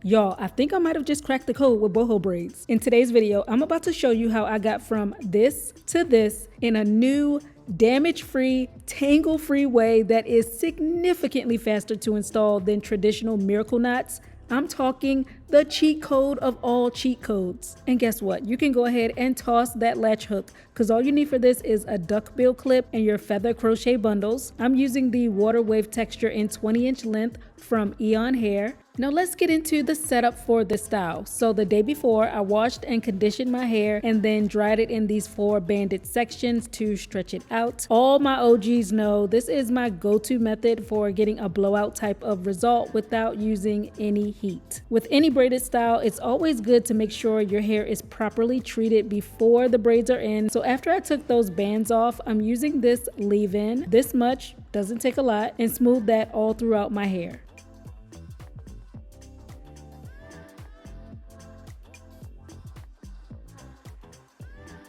Y'all, I think I might have just cracked the code with boho braids. In today's video, I'm about to show you how I got from this to this in a new, damage-free, tangle-free way that is significantly faster to install than traditional miracle knots. I'm talking the cheat code of all cheat codes. And guess what? You can go ahead and toss that latch hook because all you need for this is a duckbill clip and your feather crochet bundles. I'm using the water wave texture in 20-inch length from Eayonhair. Now let's get into the setup for this style. So the day before, I washed and conditioned my hair and then dried it in these 4 banded sections to stretch it out. All my OGs know this is my go-to method for getting a blowout type of result without using any heat. With any braided style, it's always good to make sure your hair is properly treated before the braids are in. So after I took those bands off, I'm using this leave-in, this much, doesn't take a lot, and smooth that all throughout my hair.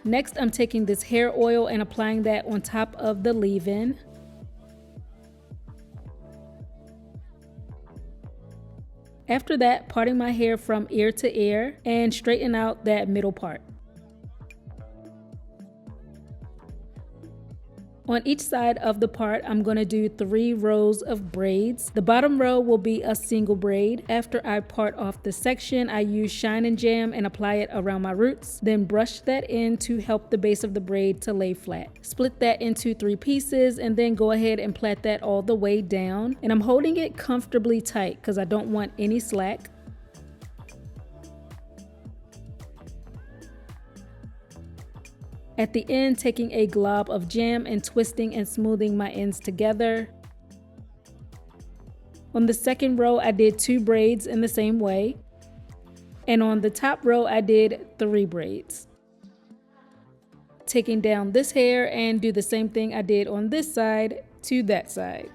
Next, I'm taking this hair oil and applying that on top of the leave-in. After that, parting my hair from ear to ear and straighten out that middle part. On each side of the part, I'm going to do 3 rows of braids. The bottom row will be a single braid. After I part off the section, I use Shine and Jam and apply it around my roots, then brush that in to help the base of the braid to lay flat. Split that into 3 pieces and then go ahead and plait that all the way down. And I'm holding it comfortably tight because I don't want any slack. At the end, taking a glob of jam and twisting and smoothing my ends together. On the second row, I did 2 braids in the same way. And on the top row, I did 3 braids. Taking down this hair and do the same thing I did on this side to that side.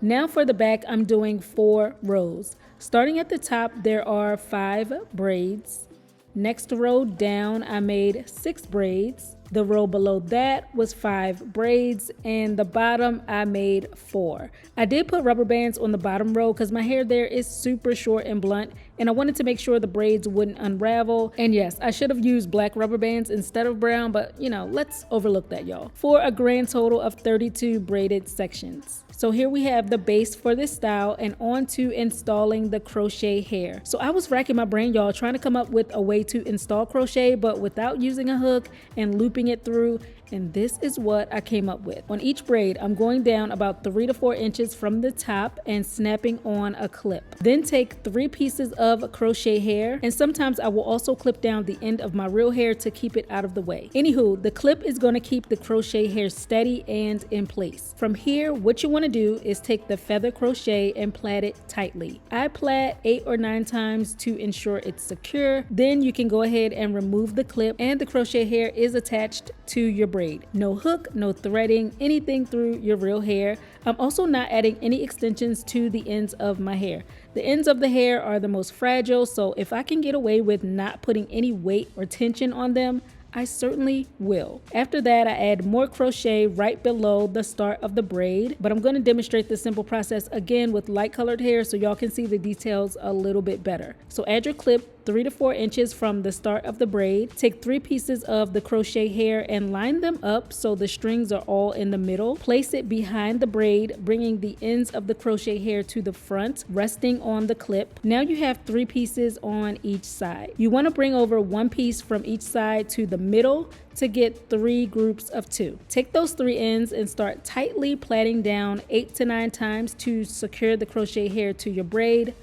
Now for the back, I'm doing 4 rows. Starting at the top, there are 5 braids. Next row down, I made 6 braids. The row below that was 5 braids, and the bottom I made 4. I did put rubber bands on the bottom row because my hair there is super short and blunt, and I wanted to make sure the braids wouldn't unravel. And yes, I should have used black rubber bands instead of brown, but you know, let's overlook that, y'all. For a grand total of 32 braided sections. So here we have the base for this style and on to installing the crochet hair. So I was racking my brain, y'all, trying to come up with a way to install crochet, but without using a hook and looping it through. And this is what I came up with. On each braid, I'm going down about 3 to 4 inches from the top and snapping on a clip. Then take 3 pieces of crochet hair, and sometimes I will also clip down the end of my real hair to keep it out of the way. Anywho, the clip is going to keep the crochet hair steady and in place. From here, what you want to do is take the feather crochet and plait it tightly. I plait 8 or 9 times to ensure it's secure. Then you can go ahead and remove the clip, and the crochet hair is attached to your braid. No hook, no threading, anything through your real hair. I'm also not adding any extensions to the ends of my hair. The ends of the hair are the most fragile, so if I can get away with not putting any weight or tension on them, I certainly will. After that, I add more crochet right below the start of the braid, but I'm going to demonstrate this simple process again with light colored hair so y'all can see the details a little bit better. So add your clip 3 to 4 inches from the start of the braid. Take 3 pieces of the crochet hair and line them up so the strings are all in the middle. Place it behind the braid, bringing the ends of the crochet hair to the front, resting on the clip. Now you have 3 pieces on each side. You want to bring over 1 piece from each side to the middle to get 3 groups of 2. Take those 3 ends and start tightly plaiting down 8 to 9 times to secure the crochet hair to your braid.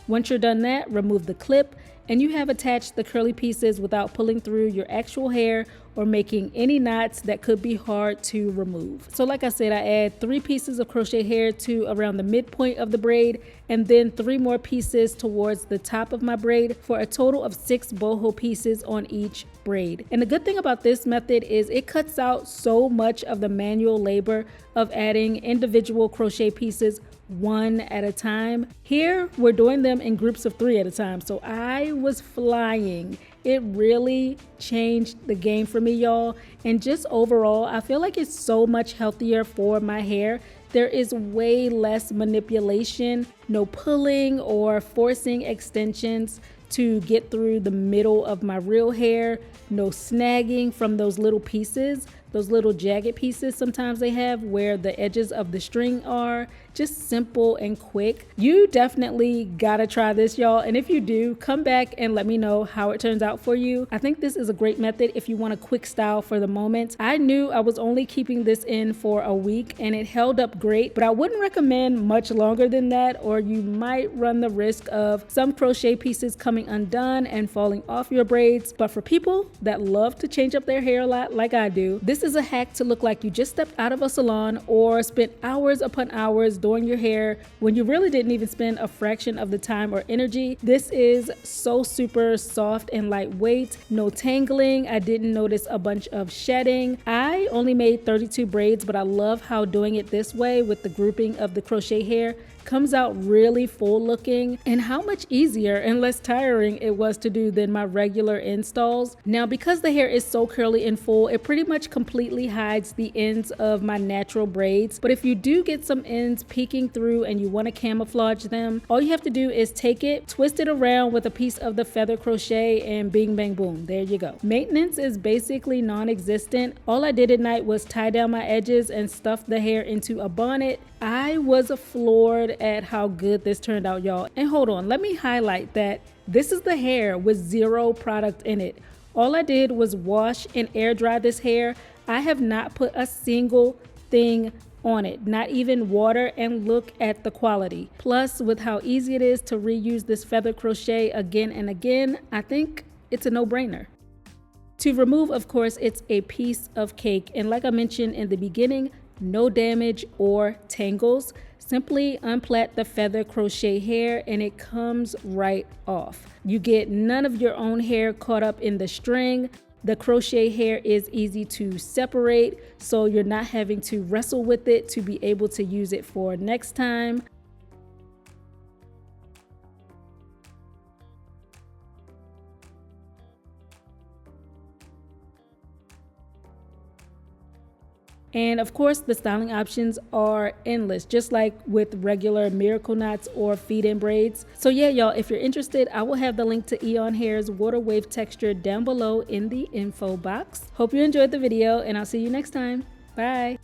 Once you're done that, remove the clip and you have attached the curly pieces without pulling through your actual hair or making any knots that could be hard to remove. So like I said, I add 3 pieces of crochet hair to around the midpoint of the braid, and then 3 more pieces towards the top of my braid for a total of 6 boho pieces on each braid. And the good thing about this method is it cuts out so much of the manual labor of adding individual crochet pieces one at a time. Here we're doing them in groups of 3 at a time, so I was flying. It really changed the game for me, y'all. And just overall, I feel like it's so much healthier for my hair. There is way less manipulation, no pulling or forcing extensions to get through the middle of my real hair, no snagging from those little pieces, those little jagged pieces sometimes they have where the edges of the string are. Just simple and quick. You definitely gotta try this, y'all, and if you do, come back and let me know how it turns out for you. I think this is a great method if you want a quick style for the moment. I knew I was only keeping this in for a week and it held up great, but I wouldn't recommend much longer than that, or you might run the risk of some crochet pieces coming undone and falling off your braids. But for people that love to change up their hair a lot like I do, this is a hack to look like you just stepped out of a salon or spent hours upon hours doing your hair when you really didn't even spend a fraction of the time or energy. This is so super soft and lightweight, no tangling. I didn't notice a bunch of shedding. I only made 32 braids, but I love how doing it this way with the grouping of the crochet hair comes out really full looking, and how much easier and less tiring it was to do than my regular installs. Now, because the hair is so curly and full, it pretty much completely hides the ends of my natural braids. But if you do get some ends peeking through and you want to camouflage them, all you have to do is take it, twist it around with a piece of the feather crochet, and bing bang boom, there you go. Maintenance is basically non-existent. All I did at night was tie down my edges and stuff the hair into a bonnet. I was floored at how good this turned out, y'all. And hold on, let me highlight that this is the hair with 0 product in it. All I did was wash and air dry this hair. I have not put a single thing on it, not even water, and look at the quality. Plus, with how easy it is to reuse this feather crochet again and again, I think it's a no-brainer. To remove, of course, it's a piece of cake, and like I mentioned in the beginning, no damage or tangles. Simply unplait the feather crochet hair and it comes right off. You get none of your own hair caught up in the string. The crochet hair is easy to separate, so you're not having to wrestle with it to be able to use it for next time. And of course, the styling options are endless, just like with regular miracle knots or feed-in braids. So yeah, y'all, if you're interested, I will have the link to Eayonhair's water wave texture down below in the info box. Hope you enjoyed the video, and I'll see you next time. Bye.